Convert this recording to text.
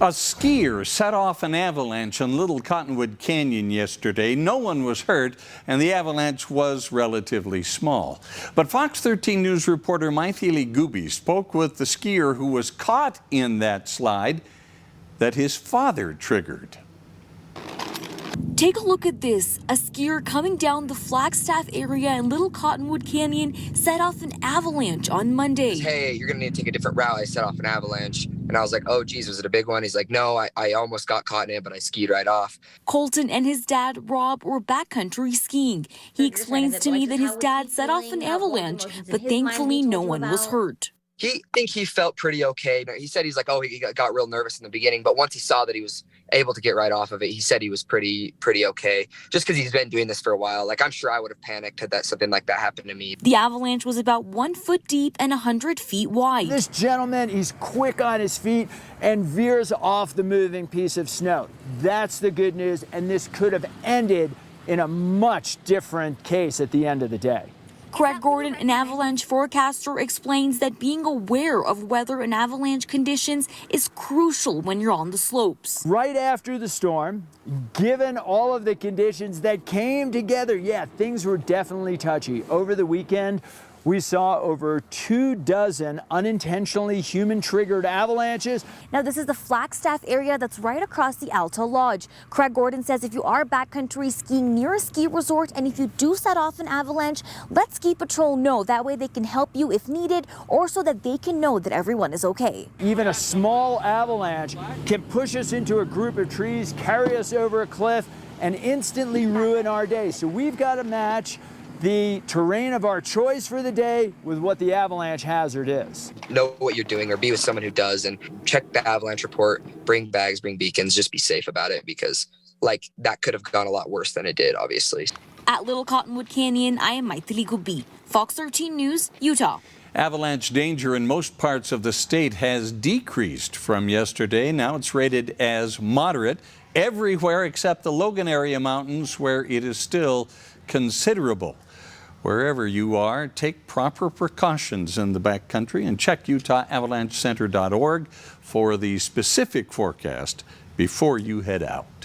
A skier set off an avalanche in Little Cottonwood Canyon yesterday. No one was hurt, and the avalanche was relatively small. But Fox 13 News reporter Maithili Gubi spoke with the skier who was caught in that slide that his father triggered. Take a look at this. A skier coming down the Flagstaff area in Little Cottonwood Canyon set off an avalanche on Monday. Hey, you're going to need to take a different route. I set off an avalanche. And I was like, oh, geez, was it a big one? He's like, no, I almost got caught in it, but I skied right off. Colton and his dad, Rob, were backcountry skiing. He explains to me that his dad set off an avalanche, but thankfully no one was hurt. I think he felt pretty okay. He said he's like, oh, he got real nervous in the beginning, but once he saw that he was able to get right off of it, he said he was pretty okay, just because he's been doing this for a while. Like, I'm sure I would have panicked had something like that happened to me. The avalanche was about 1 foot deep and 100 feet wide. This gentleman, he's quick on his feet and veers off the moving piece of snow. That's the good news, and this could have ended in a much different case at the end of the day. Craig Gordon, an avalanche forecaster, explains that being aware of weather and avalanche conditions is crucial when you're on the slopes. Right after the storm, given all of the conditions that came together, yeah, things were definitely touchy. Over the weekend, we saw over 24 unintentionally human-triggered avalanches. Now, this is the Flagstaff area that's right across the Alta Lodge. Craig Gordon says if you are backcountry skiing near a ski resort and if you do set off an avalanche, let Ski Patrol know. That way they can help you if needed, or so that they can know that everyone is okay. Even a small avalanche can push us into a group of trees, carry us over a cliff, and instantly ruin our day. So we've got to match the terrain of our choice for the day with what the avalanche hazard is. Know what you're doing, or be with someone who does, and check the avalanche report, bring bags, bring beacons, just be safe about it, because that could have gone a lot worse than it did, obviously. At Little Cottonwood Canyon, I am Maithili Gubi, Fox 13 News, Utah. Avalanche danger in most parts of the state has decreased from yesterday. Now it's rated as moderate everywhere except the Logan area mountains, where it is still considerable. Wherever you are, take proper precautions in the backcountry and check UtahAvalancheCenter.org for the specific forecast before you head out.